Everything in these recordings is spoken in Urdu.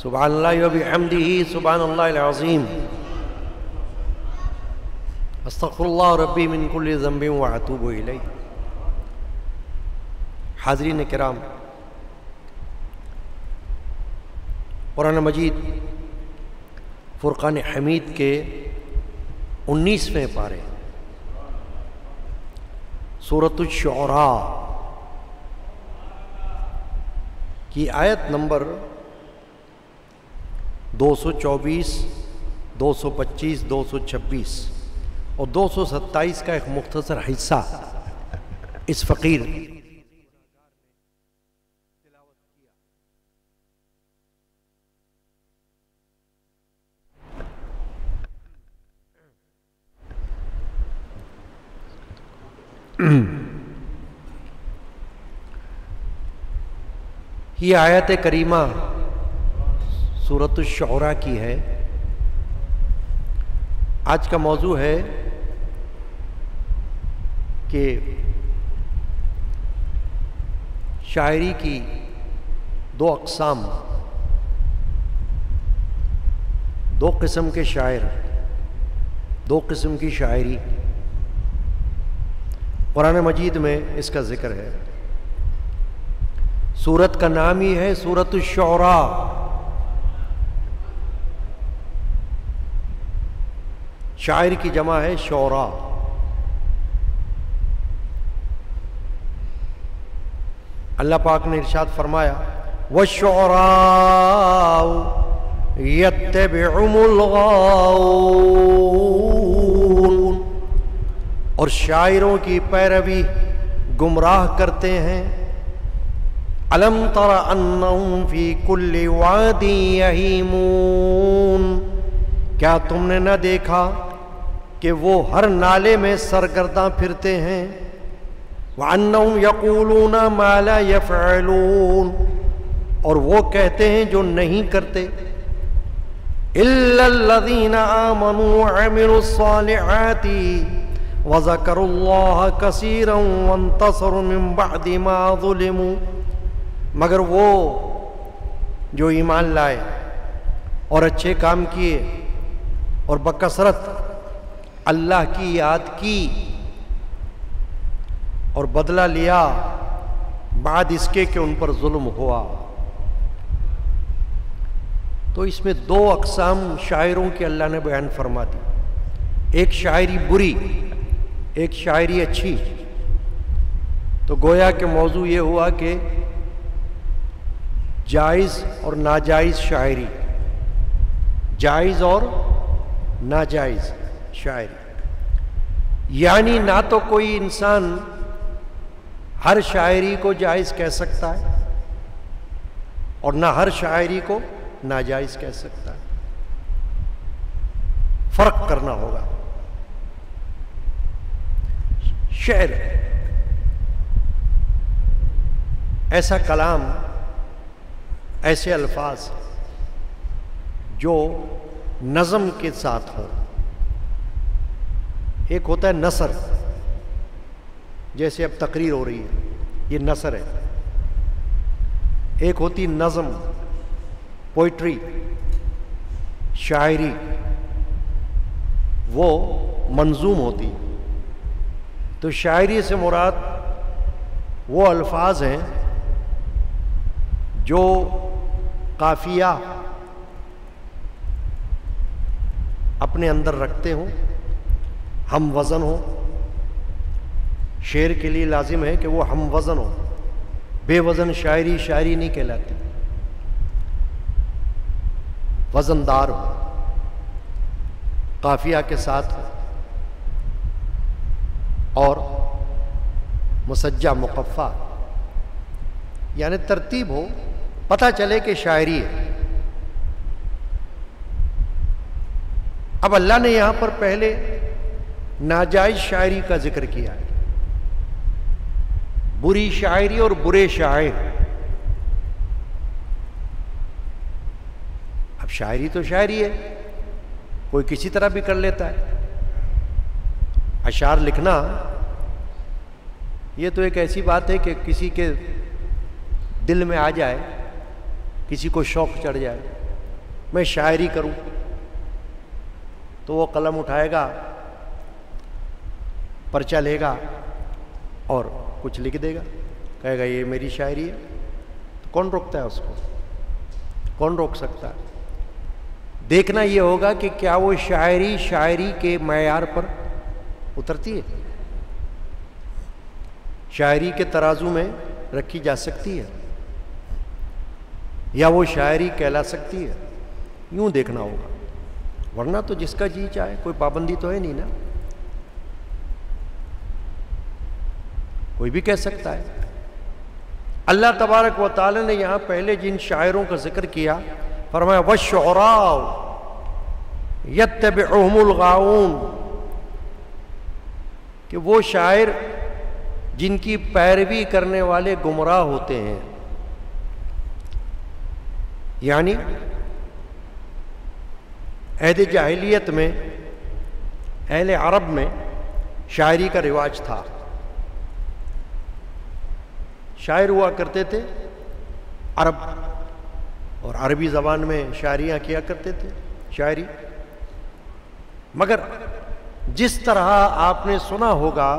سبحان اللہ و بحمدہ سبحان اللہ العظیم استغفر اللہ ربی من کل ذنب واتوب الیہ۔ حاضرین کرام، قرآن مجید فرقان حمید کے 19ویں پارے سورۃ الشعراء کی آیت نمبر 224، 225، 226 اور 227 کا ایک مختصر حصہ اس فقیر یہ آیت کریمہ سورۃ الشعراء کی ہے۔ آج کا موضوع ہے کہ شاعری کی دو اقسام، دو قسم کے شاعر، دو قسم کی شاعری قرآن مجید میں اس کا ذکر ہے۔ سورت کا نام ہی ہے سورۃ الشعراء۔ شاعر کی جمع ہے شعراء۔ اللہ پاک نے ارشاد فرمایا وَالشُّعَرَاءُ يَتَّبِعُهُمُ الْغَاوُونَ، اور شاعروں کی پیروی گمراہ کرتے ہیں۔ أَلَمْ تَرَ أَنَّهُمْ فِي كُلِّ وَادٍ يَهِيمُونَ، کیا تم نے نہ دیکھا کہ وہ ہر نالے میں سرگرداں پھرتے ہیں۔ وَأَنَّهُمْ يَقُولُونَ مَا لَا يَفْعَلُونَ، اور وہ کہتے ہیں جو نہیں کرتے۔ إِلَّا الَّذِينَ آمَنُوا وَعَمِلُوا الصَّالِحَاتِ وَذَكَرُوا اللَّهَ كَثِيرًا وَانتَصَرُوا مِن بَعْدِ مَا ظُلِمُوا، مگر وہ جو ایمان لائے اور اچھے کام کیے اور بکثرت اللہ کی یاد کی اور بدلہ لیا بعد اس کے کہ ان پر ظلم ہوا۔ تو اس میں دو اقسام شاعروں کی اللہ نے بیان فرما دی، ایک شاعری بری، ایک شاعری اچھی۔ تو گویا کہ موضوع یہ ہوا کہ جائز اور ناجائز شاعری، جائز اور ناجائز شاعری، یعنی نہ تو کوئی انسان ہر شاعری کو جائز کہہ سکتا ہے اور نہ ہر شاعری کو ناجائز کہہ سکتا ہے، فرق کرنا ہوگا۔ شعر ایسا کلام، ایسے الفاظ جو نظم کے ساتھ ہوں۔ ایک ہوتا ہے نثر، جیسے اب تقریر ہو رہی ہے، یہ نثر ہے۔ ایک ہوتی نظم، پوئٹری، شاعری، وہ منظوم ہوتی۔ تو شاعری سے مراد وہ الفاظ ہیں جو قافیہ اپنے اندر رکھتے ہوں، ہم وزن ہوں۔ شعر کے لیے لازم ہے کہ وہ ہم وزن ہو، بے وزن شاعری شاعری نہیں کہلاتی، وزندار ہو، قافیہ کے ساتھ ہو اور مسجع مقفع، یعنی ترتیب ہو، پتہ چلے کہ شاعری ہے۔ اب اللہ نے یہاں پر پہلے ناجائز شاعری کا ذکر کیا ہے، بری شاعری اور برے شاعر۔ اب شاعری تو شاعری ہے، کوئی کسی طرح بھی کر لیتا ہے۔ اشعار لکھنا یہ تو ایک ایسی بات ہے کہ کسی کے دل میں آ جائے، کسی کو شوق چڑھ جائے میں شاعری کروں، تو وہ قلم اٹھائے گا، پرچہ لے گا اور کچھ لکھ دے گا، کہے گا یہ میری شاعری ہے۔ تو کون روکتا ہے اس کو؟ کون روک سکتا ہے؟ دیکھنا یہ ہوگا کہ کیا وہ شاعری کے معیار پر اترتی ہے، شاعری کے ترازو میں رکھی جا سکتی ہے، یا وہ شاعری کہلا سکتی ہے، یوں دیکھنا ہوگا۔ ورنہ تو جس کا جی چاہے، کوئی پابندی تو ہے نہیں نا، کوئی بھی کہہ سکتا ہے۔ اللہ تبارک و تعالی نے یہاں پہلے جن شاعروں کا ذکر کیا، فرمایا وَالشُّعَرَاءُ يَتَّبِعُهُمُ الْغَاوُونَ، کہ وہ شاعر جن کی پیروی کرنے والے گمراہ ہوتے ہیں۔ یعنی عہد جاہلیت میں اہل عرب میں شاعری کا رواج تھا، شاعر ہوا کرتے تھے عرب، اور عربی زبان میں شاعریاں کیا کرتے تھے، شاعری۔ مگر جس طرح آپ نے سنا ہوگا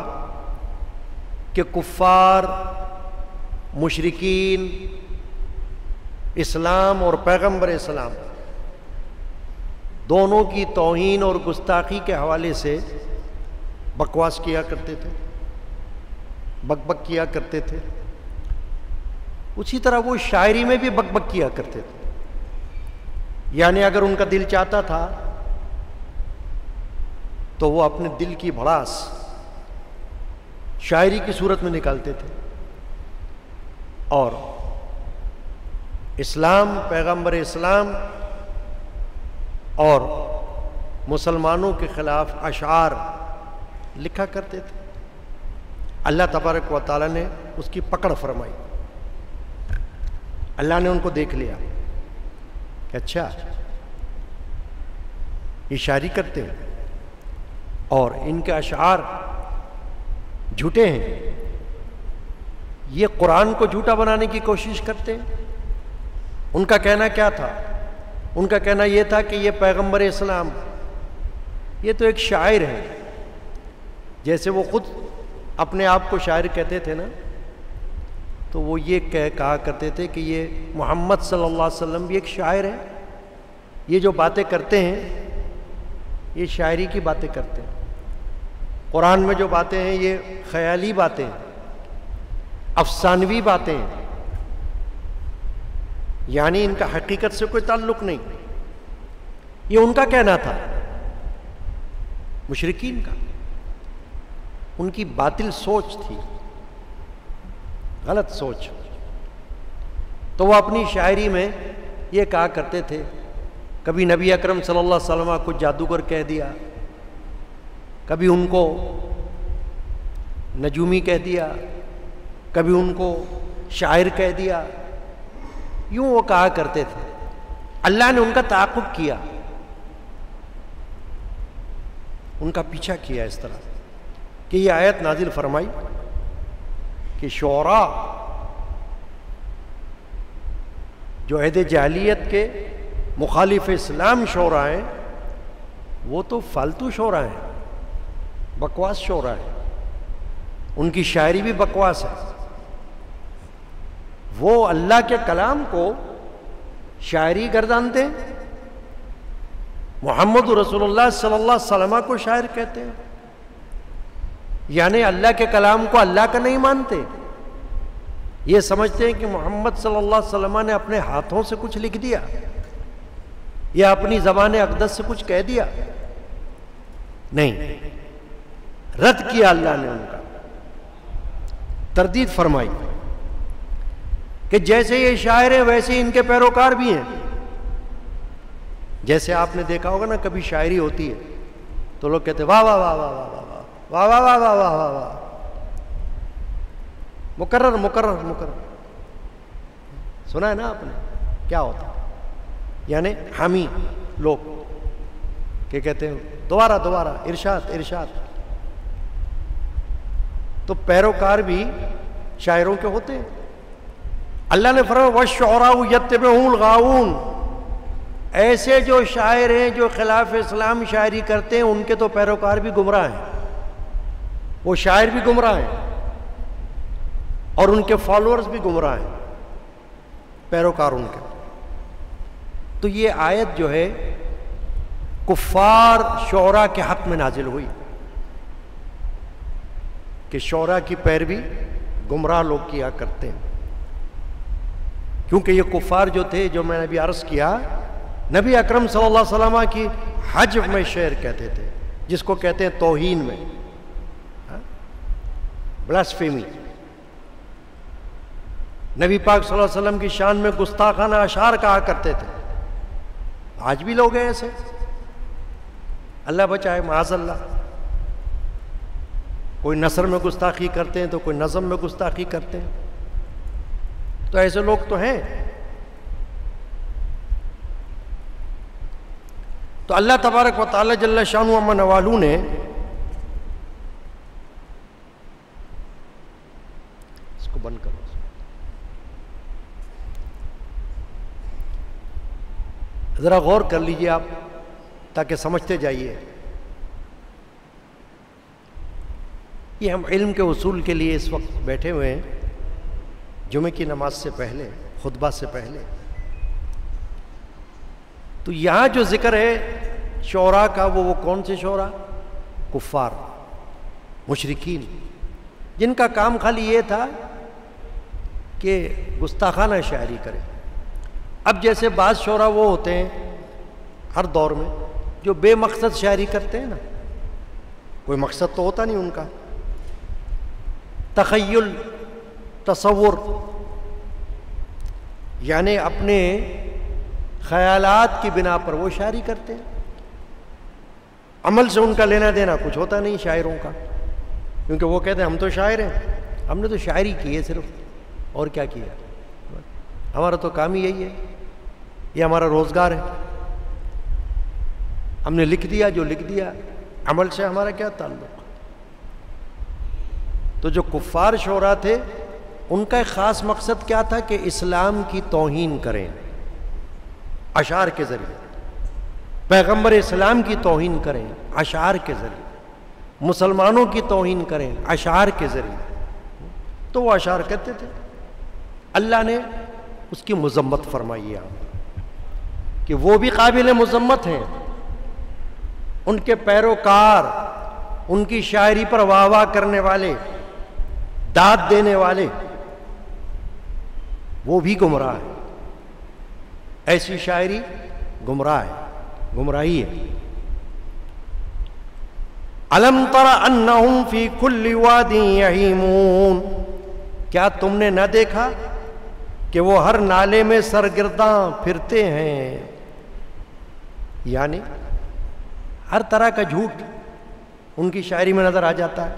کہ کفار، مشرکین، اسلام اور پیغمبر اسلام دونوں کی توہین اور گستاخی کے حوالے سے بکواس کیا کرتے تھے، بک بک کیا کرتے تھے، اسی طرح وہ شاعری میں بھی بک بک کیا کرتے تھے۔ یعنی اگر ان کا دل چاہتا تھا تو وہ اپنے دل کی بھڑاس شاعری کی صورت میں نکالتے تھے، اور اسلام، پیغمبر اسلام اور مسلمانوں کے خلاف اشعار لکھا کرتے تھے۔ اللہ تبارک و تعالیٰ نے اس کی پکڑ فرمائی، اللہ نے ان کو دیکھ لیا کہ اچھا یہ شاعری کرتے ہیں اور ان کے اشعار جھوٹے ہیں، یہ قرآن کو جھوٹا بنانے کی کوشش کرتے ہیں۔ ان کا کہنا کیا تھا؟ ان کا کہنا یہ تھا کہ یہ پیغمبر اسلام یہ تو ایک شاعر ہے، جیسے وہ خود اپنے آپ کو شاعر کہتے تھے نا، تو وہ یہ کہا کرتے تھے کہ یہ محمد صلی اللہ علیہ وسلم بھی ایک شاعر ہے، یہ جو باتیں کرتے ہیں یہ شاعری کی باتیں کرتے ہیں، قرآن میں جو باتیں ہیں یہ خیالی باتیں ہیں، افسانوی باتیں ہیں، یعنی ان کا حقیقت سے کوئی تعلق نہیں۔ یہ ان کا کہنا تھا، مشرکین کا، ان کی باطل سوچ تھی، غلط سوچ۔ تو وہ اپنی شاعری میں یہ کہا کرتے تھے، کبھی نبی اکرم صلی اللہ علیہ وسلم کو جادوگر کہہ دیا، کبھی ان کو نجومی کہہ دیا، کبھی ان کو شاعر کہہ دیا، یوں وہ کہا کرتے تھے۔ اللہ نے ان کا تعاقب کیا، ان کا پیچھا کیا اس طرح کہ یہ آیت نازل فرمائی کہ شعراء جو عہد جاہلیت کے مخالف اسلام شعراء ہیں وہ تو فالتو شعراء ہیں، بکواس شعراء ہیں، ان کی شاعری بھی بکواس ہے۔ وہ اللہ کے کلام کو شاعری گردانتے ہیں، محمد رسول اللہ صلی اللہ علیہ وسلم کو شاعر کہتے ہیں، یعنی اللہ کے کلام کو اللہ کا نہیں مانتے، یہ سمجھتے ہیں کہ محمد صلی اللہ علیہ وسلم نے اپنے ہاتھوں سے کچھ لکھ دیا یا اپنی زبان اقدس سے کچھ کہہ دیا۔ نہیں، رد کیا اللہ نے ان کا، تردید فرمائی کہ جیسے یہ شاعر ہیں ویسے ان کے پیروکار بھی ہیں۔ جیسے آپ نے دیکھا ہوگا نا، کبھی شاعری ہوتی ہے تو لوگ کہتے ہیں واہ واہ واہ واہ واہ واہ واہ واہ واہ واہ واہ واہ، مکرر مکرر مکرر، سنا ہے نا آپ نے کیا ہوتا ہے؟ یعنی حامی لوگ کہ کہتے ہیں دوبارہ دوبارہ، ارشاد ارشاد۔ تو پیروکار بھی شاعروں کے ہوتے ہیں۔ اللہ نے فرمایا وَالشُّعَرَاءُ يَتَّبِعُهُمُ الْغَاوُونَ، ایسے جو شاعر ہیں جو خلاف اسلام شاعری کرتے ہیں ان کے تو پیروکار بھی گمراہ ہیں، وہ شاعر بھی گمراہ ہیں اور ان کے فالوورز بھی گمراہ ہیں، پیروکار ان کے۔ تو یہ آیت جو ہے کفار شعراء کے حق میں نازل ہوئی کہ شعراء کی پیروی گمراہ لوگ کیا کرتے ہیں، کیونکہ یہ کفار جو تھے، جو میں نے ابھی عرض کیا، نبی اکرم صلی اللہ علیہ وسلم کی حجب میں شعر کہتے تھے، جس کو کہتے ہیں توہین میں، بلاسفیمی۔ نبی پاک صلی اللہ علیہ وسلم کی شان میں گستاخانہ اشعار کہا کرتے تھے۔ آج بھی لوگ ہیں ایسے، اللہ بچائے، معاذ اللہ۔ کوئی نثر میں گستاخی کرتے ہیں تو کوئی نظم میں گستاخی کرتے ہیں، تو ایسے لوگ تو ہیں۔ تو اللہ تبارک و تعالی جل شانہ امن والو نے اس کو بند کرو، ذرا غور کر لیجئے آپ تاکہ سمجھتے جائیے۔ یہ ہم علم کے اصول کے لیے اس وقت بیٹھے ہوئے ہیں، جمعے کی نماز سے پہلے، خطبہ سے پہلے۔ تو یہاں جو ذکر ہے شعراء کا، وہ کون سے شعراء؟ کفار، مشرکین، جن کا کام خالی یہ تھا کہ گستاخانہ شاعری کرے۔ اب جیسے بعض شعراء وہ ہوتے ہیں ہر دور میں جو بے مقصد شاعری کرتے ہیں نا، کوئی مقصد تو ہوتا نہیں ان کا، تخیل، تصور، یعنی اپنے خیالات کی بنا پر وہ شاعری کرتے ہیں، عمل سے ان کا لینا دینا کچھ ہوتا نہیں شاعروں کا، کیونکہ وہ کہتے ہیں ہم تو شاعر ہیں، ہم نے تو شاعری کی ہے صرف، اور کیا کیا، ہمارا تو کام ہی یہی ہے، یہ ہمارا روزگار ہے، ہم نے لکھ دیا جو لکھ دیا، عمل سے ہمارا کیا تعلق۔ تو جو کفار شعراء تھے ان کا ایک خاص مقصد کیا تھا کہ اسلام کی توہین کریں اشعار کے ذریعے، پیغمبر اسلام کی توہین کریں اشعار کے ذریعے، مسلمانوں کی توہین کریں اشعار کے ذریعے۔ تو وہ اشعار کہتے تھے، اللہ نے اس کی مذمت فرمائی ہے کہ وہ بھی قابل مذمت ہیں، ان کے پیروکار، ان کی شاعری پر واہ واہ کرنے والے، داد دینے والے، وہ بھی گمراہ ہیں۔ ایسی شاعری گمراہ ہے، گمراہی ہے۔ الم تر انہم فی کل واد یہیمون، کیا تم نے نہ دیکھا کہ وہ ہر نالے میں سرگرداں پھرتے ہیں، یعنی ہر طرح کا جھوٹ ان کی شاعری میں نظر آ جاتا ہے،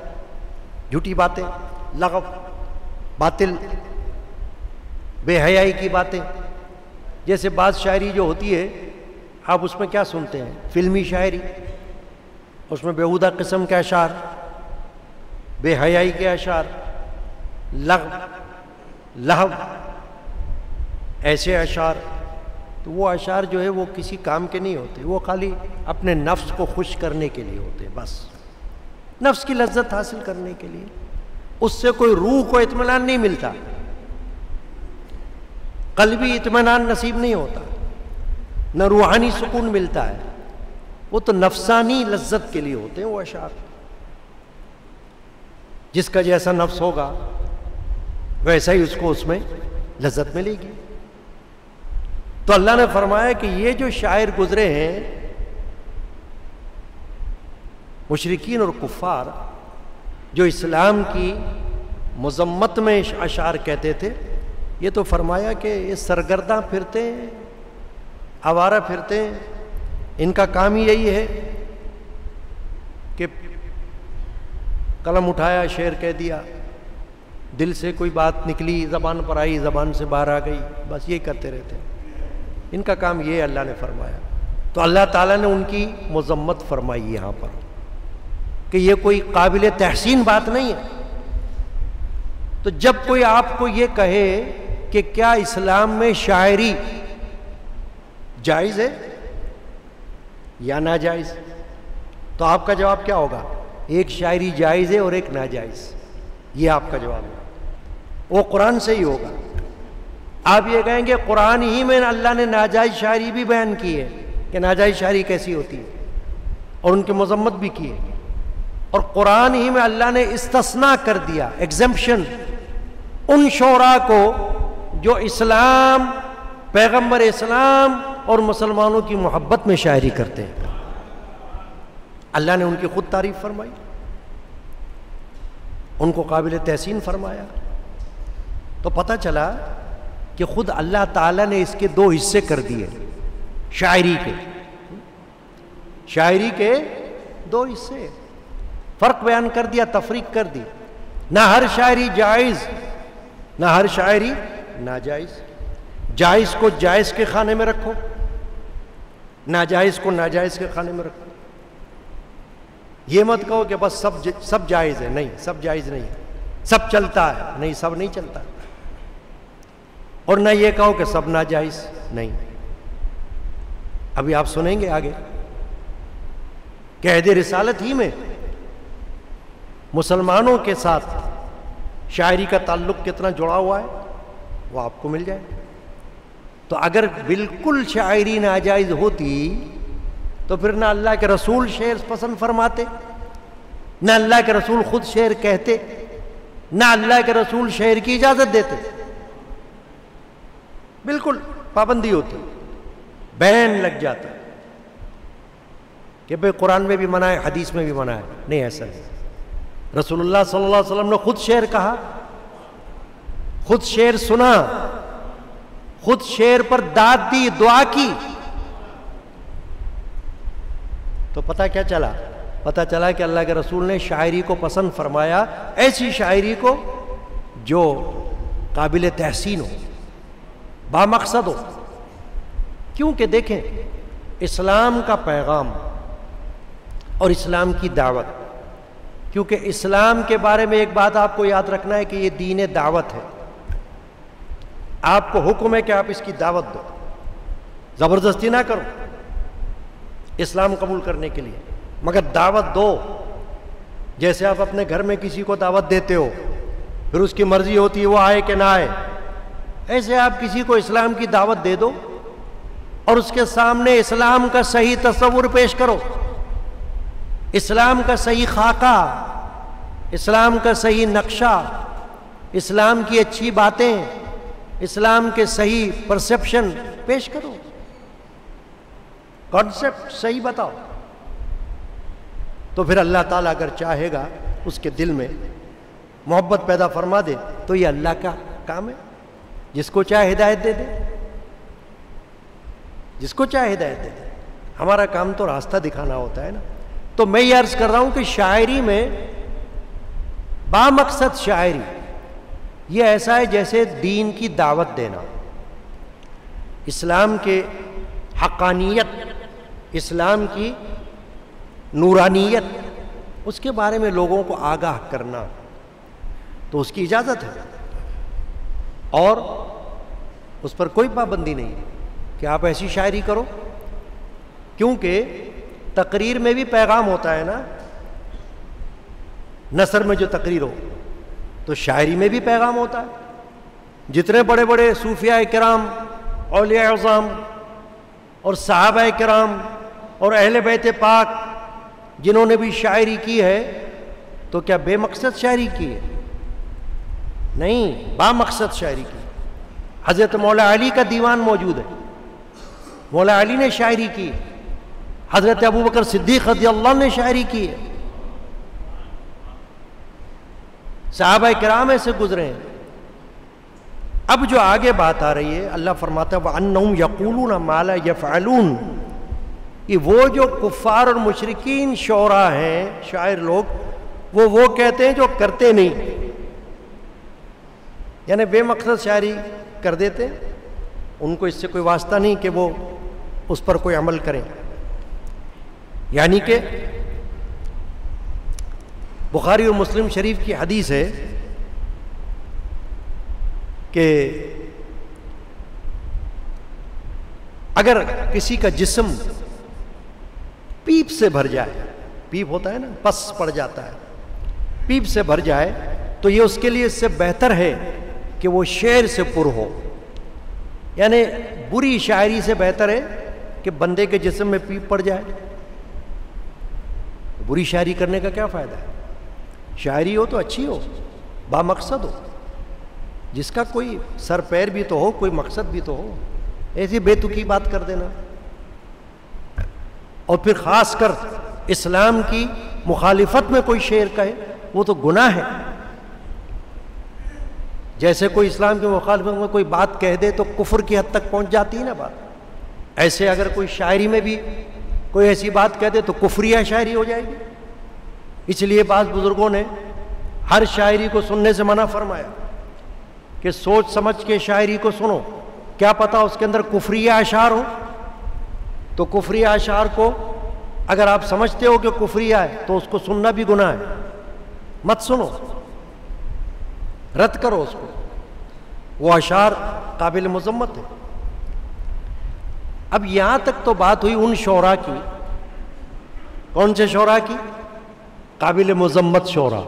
جھوٹی باتیں، لغو، باطل، بے حیائی کی باتیں۔ جیسے بعض شاعری جو ہوتی ہے آپ اس میں کیا سنتے ہیں، فلمی شاعری، اس میں بیہودہ قسم کے اشعار، بے حیائی کے اشعار، لغو، لہو، ایسے اشعار۔ تو وہ اشعار جو ہے وہ کسی کام کے نہیں ہوتے، وہ خالی اپنے نفس کو خوش کرنے کے لیے ہوتے ہیں، بس نفس کی لذت حاصل کرنے کے لیے۔ اس سے کوئی روح کو اطمینان نہیں ملتا، قلبی اطمینان نصیب نہیں ہوتا، نہ روحانی سکون ملتا ہے، وہ تو نفسانی لذت کے لیے ہوتے ہیں وہ اشعار۔ جس کا جیسا نفس ہوگا ویسا ہی اس کو اس میں لذت ملے گی۔ تو اللہ نے فرمایا کہ یہ جو شاعر گزرے ہیں مشرکین اور کفار، جو اسلام کی مذمت میں اشعار کہتے تھے، یہ تو فرمایا کہ یہ سرگرداں پھرتے ہیں، آوارہ پھرتے ہیں، ان کا کام ہی یہی ہے کہ قلم اٹھایا شعر کہہ دیا، دل سے کوئی بات نکلی زبان پر آئی، زبان سے باہر آ گئی، بس یہ کرتے رہتے ہیں، ان کا کام یہ اللہ نے فرمایا۔ تو اللہ تعالیٰ نے ان کی مذمت فرمائی یہاں پر کہ یہ کوئی قابل تحسین بات نہیں ہے۔ تو جب کوئی آپ کو یہ کہے کہ کیا اسلام میں شاعری جائز ہے یا ناجائز؟ تو آپ کا جواب کیا ہوگا؟ ایک شاعری جائز ہے اور ایک ناجائز، یہ آپ کا جواب ہے، وہ قرآن سے ہی ہوگا۔ آپ یہ کہیں گے قرآن ہی میں اللہ نے ناجائز شاعری بھی بیان کی ہے کہ ناجائز شاعری کیسی ہوتی ہے، اور ان کی مذمت بھی کی ہے، اور قرآن ہی میں اللہ نے استثناء کر دیا، ایگزمپشن، ان شعراء کو جو اسلام، پیغمبر اسلام اور مسلمانوں کی محبت میں شاعری کرتے ہیں، اللہ نے ان کی خود تعریف فرمائی، ان کو قابل تحسین فرمایا۔ تو پتہ چلا کہ خود اللہ تعالیٰ نے اس کے دو حصے کر دیے، شاعری کے دو حصے، فرق بیان کر دیا، تفریق کر دی، نہ ہر شاعری جائز نہ ہر شاعری ناجائز، جائز کو جائز کے خانے میں رکھو، ناجائز کو ناجائز کے خانے میں رکھو۔ یہ مت کہو کہ بس سب جائز ہے، نہیں، سب جائز نہیں ہے، سب چلتا ہے، نہیں، سب نہیں چلتا، اور نہ یہ کہو کہ سب ناجائز، نہیں۔ ابھی آپ سنیں گے آگے کہ عہد رسالت ہی میں مسلمانوں کے ساتھ شاعری کا تعلق کتنا جڑا ہوا ہے، وہ آپ کو مل جائے۔ تو اگر بالکل شاعری ناجائز ہوتی تو پھر نہ اللہ کے رسول شعر پسند فرماتے، نہ اللہ کے رسول خود شعر کہتے، نہ اللہ کے رسول شعر کی اجازت دیتے، بالکل پابندی ہوتی، بین لگ جاتا کہ بھئی قرآن میں بھی منع ہے، حدیث میں بھی منع ہے، نہیں، ایسا نہیں۔ رسول اللہ صلی اللہ علیہ وسلم نے خود شعر کہا، خود شعر سنا، خود شعر پر داد دی، دعا کی، تو پتہ کیا چلا؟ پتہ چلا کہ اللہ کے رسول نے شاعری کو پسند فرمایا، ایسی شاعری کو جو قابل تحسین ہو، بامقصد ہو۔ کیونکہ دیکھیں، اسلام کا پیغام اور اسلام کی دعوت، کیونکہ اسلام کے بارے میں ایک بات آپ کو یاد رکھنا ہے کہ یہ دین دعوت ہے، آپ کو حکم ہے کہ آپ اس کی دعوت دو، زبردستی نہ کرو اسلام قبول کرنے کے لیے، مگر دعوت دو۔ جیسے آپ اپنے گھر میں کسی کو دعوت دیتے ہو، پھر اس کی مرضی ہوتی ہے وہ آئے کہ نہ آئے، ایسے آپ کسی کو اسلام کی دعوت دے دو اور اس کے سامنے اسلام کا صحیح تصور پیش کرو، اسلام کا صحیح خاکہ، اسلام کا صحیح نقشہ، اسلام کی اچھی باتیں، اسلام کے صحیح پرسپشن پیش کرو، کانسیپٹ صحیح بتاؤ، تو پھر اللہ تعالیٰ اگر چاہے گا اس کے دل میں محبت پیدا فرما دے تو یہ اللہ کا کام ہے، جس کو چاہے ہدایت دے دے، جس کو چاہے ہدایت دے دے، ہمارا کام تو راستہ دکھانا ہوتا ہے نا۔ تو میں یہ عرض کر رہا ہوں کہ شاعری میں بامقصد شاعری یہ ایسا ہے جیسے دین کی دعوت دینا، اسلام کے حقانیت، اسلام کی نورانیت، اس کے بارے میں لوگوں کو آگاہ کرنا، تو اس کی اجازت ہے، اور اس پر کوئی پابندی نہیں کہ آپ ایسی شاعری کرو، کیونکہ تقریر میں بھی پیغام ہوتا ہے نا، نثر میں جو تقریر ہو تو شاعری میں بھی پیغام ہوتا ہے۔ جتنے بڑے بڑے صوفیاء کرام، اولیاء اعظام اور صحابہ کرام اور اہل بیت پاک جنہوں نے بھی شاعری کی ہے، تو کیا بے مقصد شاعری کی ہے؟ نہیں، بامقصد شاعری کی۔ حضرت مولا علی کا دیوان موجود ہے، مولا علی نے شاعری کی، حضرت ابوبکر صدیق رضی اللہ عنہ نے شاعری کی ہے، صحابہ کرام ایسے گزرے ہیں۔ اب جو آگے بات آ رہی ہے، اللہ فرماتا ہے وَأَنَّهُمْ يَقُولُونَ مَا لَا يَفْعَلُونَ، کہ وہ جو کفار اور مشرکین شعراء ہیں، شاعر لوگ، وہ کہتے ہیں جو کرتے نہیں، یعنی بے مقصد شاعری کر دیتے، ان کو اس سے کوئی واسطہ نہیں کہ وہ اس پر کوئی عمل کریں۔ یعنی کہ بخاری اور مسلم شریف کی حدیث ہے کہ اگر کسی کا جسم پیپ سے بھر جائے، پیپ ہوتا ہے نا، پس پڑ جاتا ہے، پیپ سے بھر جائے تو یہ اس کے لیے اس سے بہتر ہے کہ وہ شعر سے پر ہو، یعنی بری شاعری سے بہتر ہے کہ بندے کے جسم میں پیپ پڑ جائے۔ بری شاعری کرنے کا کیا فائدہ ہے؟ شاعری ہو تو اچھی ہو، با مقصد ہو، جس کا کوئی سر پیر بھی تو ہو، کوئی مقصد بھی تو ہو۔ ایسی بے تکی بات کر دینا، اور پھر خاص کر اسلام کی مخالفت میں کوئی شعر کہے، وہ تو گناہ ہے۔ جیسے کوئی اسلام کی مخالفت میں کوئی بات کہہ دے تو کفر کی حد تک پہنچ جاتی ہے نا بات، ایسے اگر کوئی شاعری میں بھی کوئی ایسی بات کہہ دے تو کفریہ شاعری ہو جائے گی۔ اس لیے بعض بزرگوں نے ہر شاعری کو سننے سے منع فرمایا کہ سوچ سمجھ کے شاعری کو سنو، کیا پتہ اس کے اندر کفریہ اشعار ہوں، تو کفریہ اشعار کو اگر آپ سمجھتے ہو کہ کفریہ ہے تو اس کو سننا بھی گناہ ہے، مت سنو، رد کرو اس کو، وہ اشعار قابل مذمت ہے۔ اب یہاں تک تو بات ہوئی ان شعراء کی، کون سے شعراء کی؟ قابل مذمت شعراء،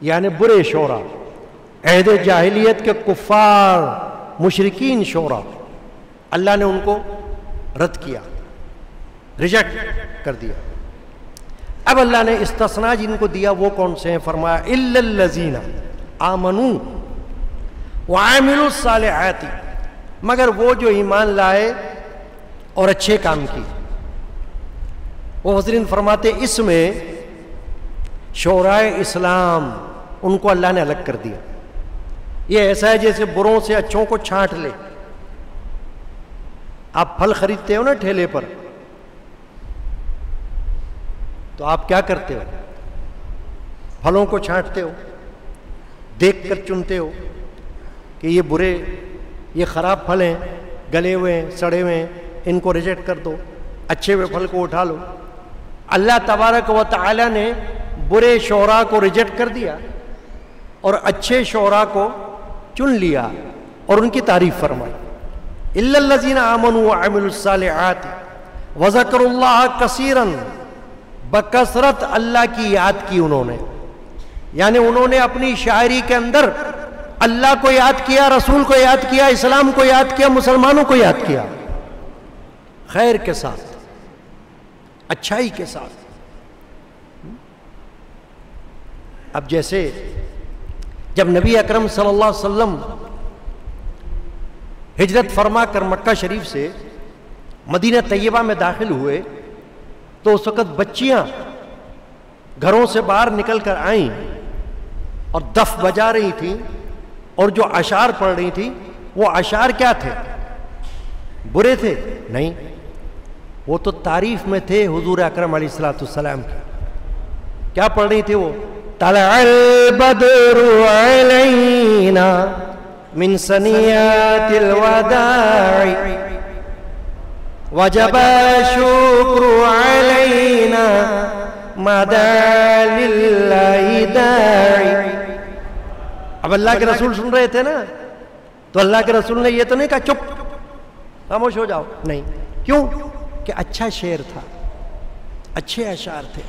یعنی برے شعراء، عہد جاہلیت کے کفار مشرکین شعراء، اللہ نے ان کو رد کیا، ریجیکٹ کر دیا۔ اب اللہ نے استثناء جن کو دیا وہ کون سے ہیں؟ فرمایا الا الذین آمنوا وعملوا الصالحات، مگر وہ جو ایمان لائے اور اچھے کام کی۔ وہ حضرین فرماتے اس میں شعراء اسلام ان کو اللہ نے الگ کر دیا۔ یہ ایسا ہے جیسے بروں سے اچھوں کو چھانٹ لے۔ آپ پھل خریدتے ہو نا ٹھیلے پر، تو آپ کیا کرتے ہو؟ پھلوں کو چھانٹتے ہو، دیکھ کر چنتے ہو کہ یہ برے، یہ خراب پھل ہیں، گلے ہوئے ہیں، سڑے ہوئے ہیں، ان کو ریجیکٹ کر دو، اچھے ہوئے پھل کو اٹھا لو۔ اللہ تبارک و تعالی نے برے شعراء کو ریجیکٹ کر دیا اور اچھے شعراء کو چن لیا اور ان کی تعریف فرمائی۔ الا الذین آمنوا وعملوا الصالحات وذکروا اللہ کثیرا، بکثرت اللہ کی یاد کی انہوں نے، یعنی انہوں نے اپنی شاعری کے اندر اللہ کو یاد کیا، رسول کو یاد کیا، اسلام کو یاد کیا، مسلمانوں کو یاد کیا، خیر کے ساتھ، اچھائی کے ساتھ۔ اب جیسے جب نبی اکرم صلی اللہ علیہ وسلم ہجرت فرما کر مکہ شریف سے مدینہ طیبہ میں داخل ہوئے تو اس وقت بچیاں گھروں سے باہر نکل کر آئیں اور دف بجا رہی تھیں، اور جو اشعار پڑھ رہی تھیں وہ اشعار کیا تھے؟ برے تھے؟ نہیں، وہ تو تعریف میں تھے حضور اکرم علیہ السلام کی۔ کیا پڑھ رہی تھی وہ؟ طلع البدر علینا من ثنیات الوداع وجب الشکر علینا مدعا للہ داعی۔ اب اللہ کے رسول سن رہے تھے نا، تو اللہ کے رسول نے یہ تو نہیں کہا چپ خاموش ہو جاؤ، نہیں، کیوں؟ کہ اچھا شعر تھا، اچھے اشعار تھے۔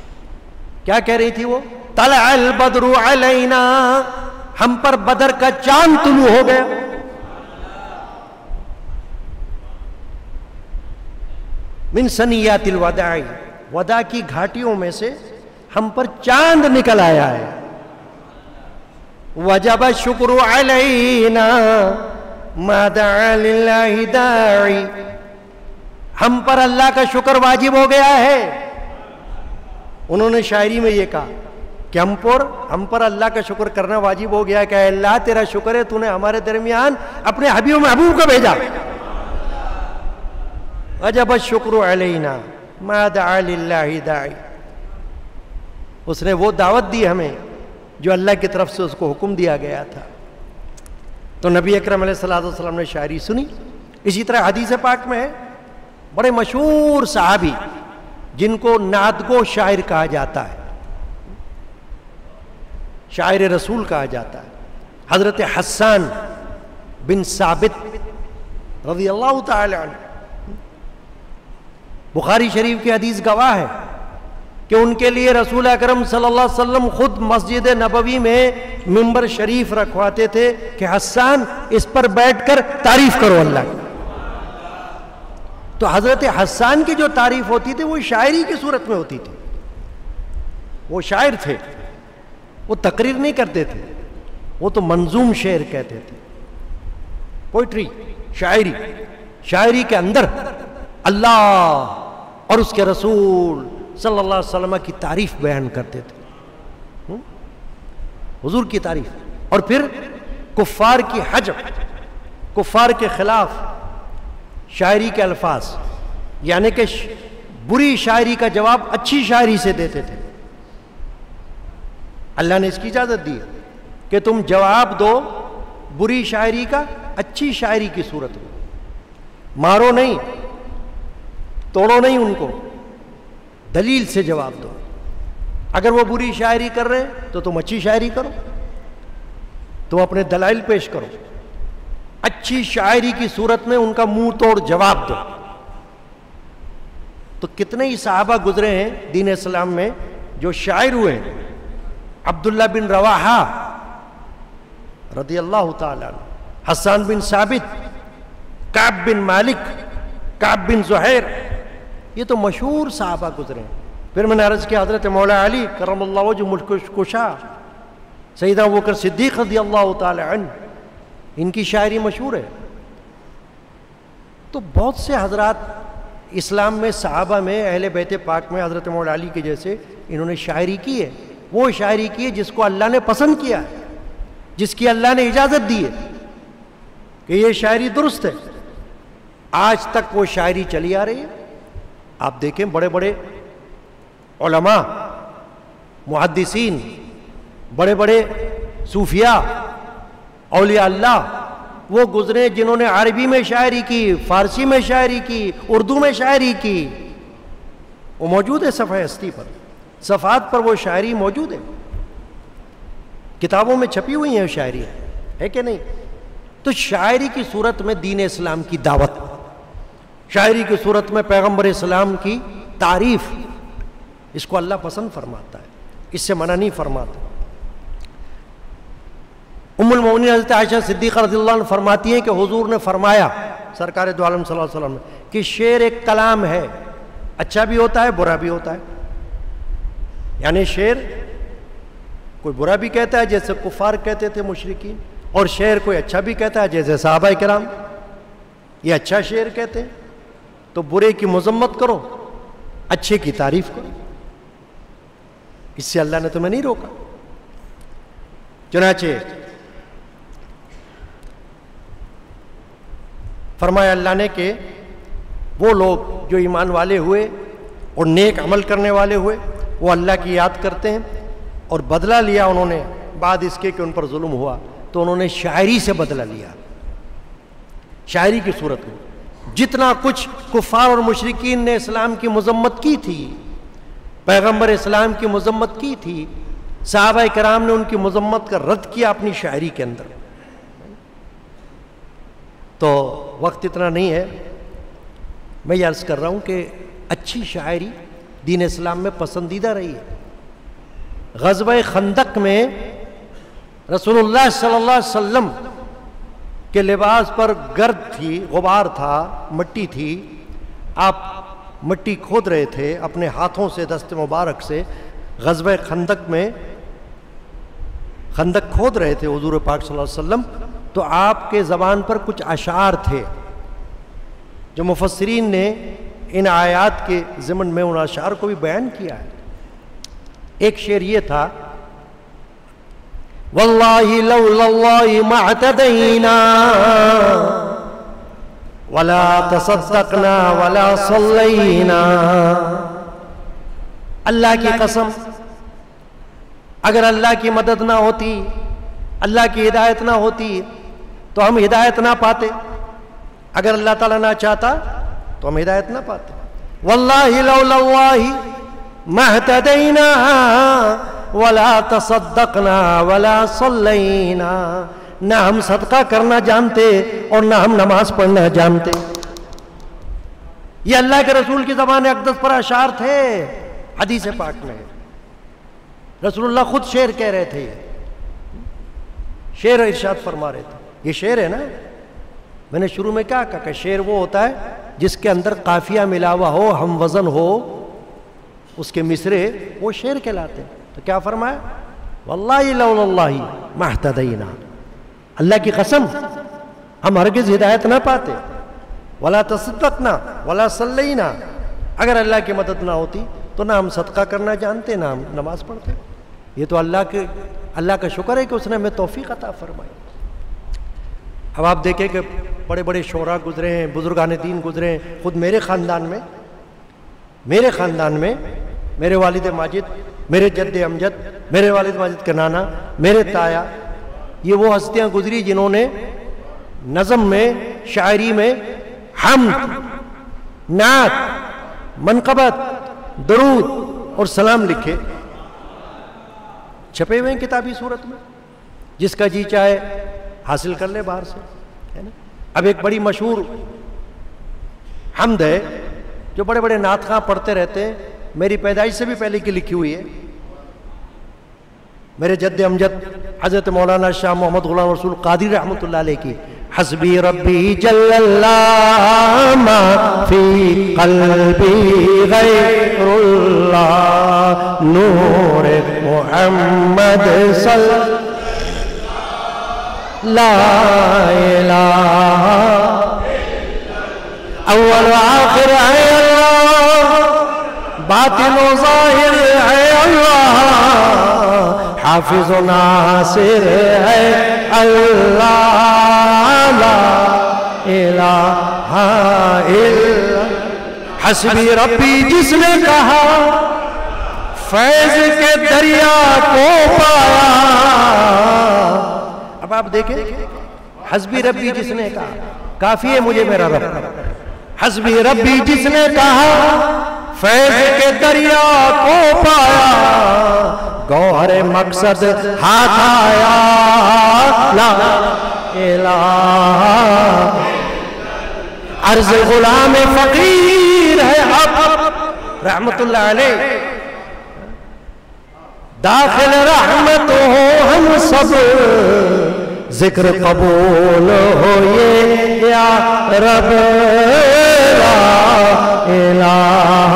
کیا کہہ رہی تھی وہ؟ طلع البدر علینا، ہم پر بدر کا چاند طلوع ہو گیا۔ من ثنیات الوداع، وداع کی گھاٹیوں میں سے ہم پر چاند نکل آیا ہے۔ وجب الشکر علینا ما دعا للہ داعی، ہم پر اللہ کا شکر واجب ہو گیا ہے۔ انہوں نے شاعری میں یہ کہا کہ ہم پر اللہ کا شکر کرنا واجب ہو گیا کہ اے اللہ تیرا شکر ہے تو نے ہمارے درمیان اپنے حبیب محبوب کو بھیجا۔ وجب الشکر علینا ما دعا للہ داعی، اس نے وہ دعوت دی ہمیں جو اللہ کی طرف سے اس کو حکم دیا گیا تھا۔ تو نبی اکرم علیہ السلام نے شاعری سنی۔ اسی طرح حدیث پاک میں ہے، بڑے مشہور صحابی جن کو نعت گو شاعر کہا جاتا ہے، شاعر رسول کہا جاتا ہے، حضرت حسان بن ثابت رضی اللہ تعالی عنہ۔ بخاری شریف کی حدیث گواہ ہے کہ ان کے لیے رسول اکرم صلی اللہ علیہ وسلم خود مسجد نبوی میں منبر شریف رکھواتے تھے کہ حسان اس پر بیٹھ کر تعریف کرو اللہ کی. تو حضرت حسان کی جو تعریف ہوتی تھی وہ شاعری کی صورت میں ہوتی تھی. وہ شاعر تھے, وہ تقریر نہیں کرتے تھے, وہ تو منظوم شعر کہتے تھے. پوئٹری, شاعری, شاعری کے اندر اللہ اور اس کے رسول صلی اللہ علیہ وسلم کی تعریف بیان کرتے تھے, حضور کی تعریف. اور پھر کفار کی حجب, کفار کے خلاف شاعری کے الفاظ, یعنی کہ بری شاعری کا جواب اچھی شاعری سے دیتے تھے. اللہ نے اس کی اجازت دی کہ تم جواب دو بری شاعری کا اچھی شاعری کی صورت میں. مارو نہیں, توڑو نہیں ان کو, دلیل سے جواب دو. اگر وہ بری شاعری کر رہے ہیں تو تم اچھی شاعری کرو, تم اپنے دلائل پیش کرو. اچھی شاعری کی صورت میں ان کا منہ توڑ جواب دو. تو کتنے ہی صحابہ گزرے ہیں دین اسلام میں جو شاعر ہوئے. عبداللہ بن رواحہ رضی اللہ تعالیٰ عنہ, حسان بن ثابت, کعب بن مالک, کعب بن زہیر, یہ تو مشہور صحابہ گزرے ہیں. پھر میں نے عرض کیا حضرت مولا علی کرم اللہ وجہ ملک کشا, سیدنا ابوبکر صدیق رضی اللہ تعالی عنہ, ان کی شاعری مشہور ہے. تو بہت سے حضرات اسلام میں, صحابہ میں, اہل بیت پاک میں حضرت مولا علی کے جیسے انہوں نے شاعری کی ہے. وہ شاعری کی ہے جس کو اللہ نے پسند کیا ہے, جس کی اللہ نے اجازت دی ہے کہ یہ شاعری درست ہے. آج تک وہ شاعری چلی آ رہی ہے. آپ دیکھیں بڑے بڑے علماء, محدثین, بڑے بڑے صوفیاء, اولیاء اللہ, وہ گزرے جنہوں نے عربی میں شاعری کی, فارسی میں شاعری کی, اردو میں شاعری کی. وہ موجود ہے صفحہ ہستی پر, صفحات پر وہ شاعری موجود ہے, کتابوں میں چھپی ہوئی ہیں شاعری, ہے کہ نہیں؟ تو شاعری کی صورت میں دین اسلام کی دعوت, شاعری کی صورت میں پیغمبر اسلام کی تعریف, اس کو اللہ پسند فرماتا ہے, اس سے منع نہیں فرماتا. ام المومنین حضرت عائشہ صدیقہ رضی اللہ عنہ فرماتی ہیں کہ حضور نے فرمایا, سرکار دو عالم صلی اللہ علیہ وسلم نے, کہ شعر ایک کلام ہے, اچھا بھی ہوتا ہے برا بھی ہوتا ہے. یعنی شعر کوئی برا بھی کہتا ہے جیسے کفار کہتے تھے مشرکین, اور شعر کوئی اچھا بھی کہتا ہے جیسے صحابہ کرام, یہ اچھا شعر کہتے ہیں. تو برے کی مذمت کرو, اچھے کی تعریف کرو, اس سے اللہ نے تمہیں نہیں روکا. چنانچہ فرمایا اللہ نے کہ وہ لوگ جو ایمان والے ہوئے اور نیک عمل کرنے والے ہوئے, وہ اللہ کی یاد کرتے ہیں, اور بدلہ لیا انہوں نے بعد اس کے کہ ان پر ظلم ہوا, تو انہوں نے شاعری سے بدلہ لیا. شاعری کی صورت میں جتنا کچھ کفار اور مشرکین نے اسلام کی مذمت کی تھی, پیغمبر اسلام کی مذمت کی تھی, صحابہ کرام نے ان کی مذمت کا رد کیا اپنی شاعری کے اندر. تو وقت اتنا نہیں ہے, میں یہ عرض کر رہا ہوں کہ اچھی شاعری دین اسلام میں پسندیدہ رہی ہے. غزوہ خندق میں رسول اللہ صلی اللہ علیہ وسلم کے لباس پر گرد تھی, غبار تھا, مٹی تھی. آپ مٹی کھود رہے تھے اپنے ہاتھوں سے, دست مبارک سے. غزوہ خندق میں خندق کھود رہے تھے حضور پاک صلی اللہ علیہ وسلم, تو آپ کے زبان پر کچھ اشعار تھے جو مفسرین نے ان آیات کے ضمن میں ان اشعار کو بھی بیان کیا ہے. ایک شعر یہ تھا, واللہ لولا اللہ ما اعتدینا ولا تصدقنا ولا صلینا. اللہ کی قسم, اگر اللہ کی مدد نہ ہوتی, اللہ کی ہدایت نہ ہوتی تو ہم ہدایت نہ پاتے. اگر اللہ تعالیٰ نہ چاہتا تو ہم ہدایت نہ پاتے. واللہ لولا اللہ ما اهتدینا ولا تصدقنا ولا صلینا. نہ ہم صدقہ کرنا جانتے اور نہ ہم نماز پڑھنا جانتے. یہ اللہ کے رسول کی زبان اقدس پر اشعار تھے، حدیث پاک میں رسول اللہ خود شعر کہہ رہے تھے، شعر ارشاد فرما رہے تھے. یہ شعر ہے نا، میں نے شروع میں کیا کہا کہ شعر وہ ہوتا ہے جس کے اندر قافیہ ملا ہوا ہو، ہم وزن ہو، اس کے مصرے، وہ شعر کہلاتے ہیں. تو کیا فرمایا؟ واللہ لولا اللہ ما اہتدینا، اللہ کی قسم ہم ہرگز ہدایت نہ پاتے. ولا تصدقنا ولا صلینا، اگر اللہ کی مدد نہ ہوتی تو نہ ہم صدقہ کرنا جانتے نہ ہم نماز پڑھتے. یہ تو اللہ کا شکر ہے کہ اس نے ہمیں توفیق عطا فرمائی. اب آپ دیکھیں کہ بڑے بڑے شعراء گزرے ہیں، بزرگان دین گزرے ہیں. خود میرے خاندان میں میرے والد ماجد، میرے جد امجد، میرے والد ماجد کے نانا، میرے تایا، یہ وہ ہستیاں گزری جنہوں نے نظم میں، شاعری میں حمد، نعت، منقبت، درود اور سلام لکھے، چھپے ہوئے ہیں کتابی صورت میں. جس کا جی چاہے حاصل کر لے باہر سے، ہے نا. اب ایک بڑی مشہور حمد ہے جو بڑے بڑے نعت خواں پڑھتے رہتے ہیں، میری پیدائش سے بھی پہلے کی لکھی ہوئی ہے. میرے جد امجد حضرت مولانا شاہ محمد غلام رسول قادری رحمۃ اللہ علیہ کی حسبی ربی جل اللہ ما فی قلبی غیر اللہ نور محمد صلی لا الہ اول و آخر ہے اللہ، باطن و ظاہر ہے اللہ، حافظ و ناصر ہے اللہ، لا الہ الا حسبی ربی جس نے کہا فیض کے دریا کو پایا. اب آپ دیکھیں حسبی ربی جس نے کہا، کافی ہے مجھے میرا رب. حسبی ربی جس نے کہا فیض کے دریا کو پایا، گوہر مقصد ہاتھ آیا، لا الہ عرض غلام فقیر ہے اب رحمت اللہ علیہ. داخل رحمت ہو ہم سب، ذکر قبول ہو یہ یا رب، لا الہ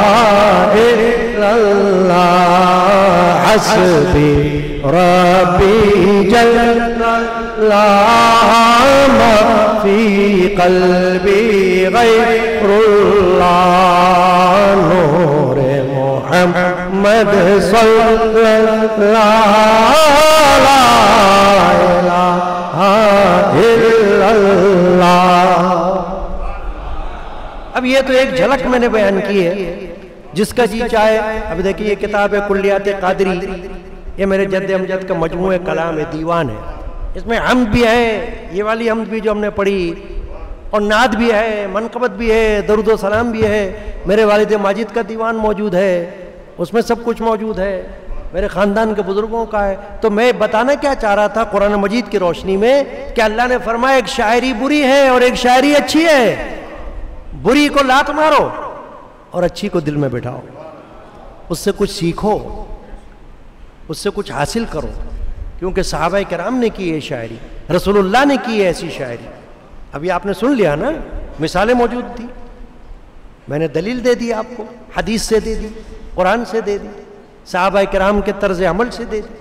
الا اللہ حسبی ربی جل اللہ ما فی قلبی غیر اللہ نور محمد صلی اللہ الا اللہ. اب یہ تو ایک جھلک میں نے بیان کی ہے، جس کا جی چاہے. اب دیکھیے یہ کتاب ہے کلیات قادری، یہ میرے جد امجد کا مجموعہ کلام ہے، دیوان ہے. اس میں حمد بھی ہے، یہ والی حمد بھی جو ہم نے پڑھی، اور نعت بھی ہے، منقبت بھی ہے، درود و سلام بھی ہے. میرے والد ماجد کا دیوان موجود ہے، اس میں سب کچھ موجود ہے، میرے خاندان کے بزرگوں کا ہے. تو میں بتانا کیا چاہ رہا تھا قرآن مجید کی روشنی میں کہ اللہ نے فرمایا ایک شاعری بری ہے اور ایک شاعری اچھی ہے. بری کو لات مارو اور اچھی کو دل میں بٹھاؤ، اس سے کچھ سیکھو، اس سے کچھ حاصل کرو. کیونکہ صحابہ کرام نے کی ہے شاعری، رسول اللہ نے کی ہے ایسی شاعری. ابھی آپ نے سن لیا نا، مثالیں موجود تھی، میں نے دلیل دے دی آپ کو، حدیث سے دے دی، قرآن سے دے دی، صحابہ کرام کے طرز عمل سے دے دی.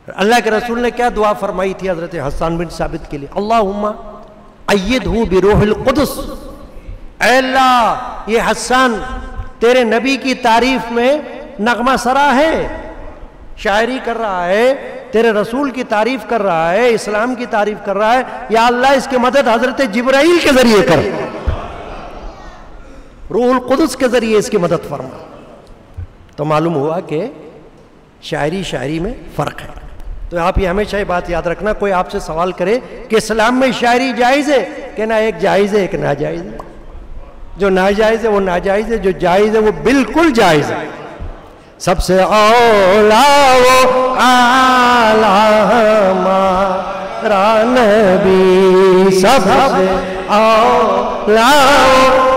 اللہ کے رسول نے کیا دعا فرمائی تھی حضرت حسان بن ثابت کے لیے؟ اللہم ایدہ بروح القدس. اے اللہ یہ حسان تیرے نبی کی تعریف میں نغمہ سرا ہے، شاعری کر رہا ہے، تیرے رسول کی تعریف کر رہا ہے، اسلام کی تعریف کر رہا ہے. یا اللہ اس کی مدد حضرت جبرائیل کے ذریعے کر، روح القدس کے ذریعے اس کی مدد فرما. تو معلوم ہوا کہ شاعری میں فرق ہے. تو آپ یہ ہمیشہ یہ بات یاد رکھنا، کوئی آپ سے سوال کرے کہ اسلام میں شاعری جائز ہے، کہنا ایک جائز ہے ایک ناجائز ہے. جو ناجائز ہے وہ ناجائز ہے، جو جائز ہے وہ بالکل جائز ہے. سب سے اولا وہ اعلیٰ ہمارا نبی، سب سے اولا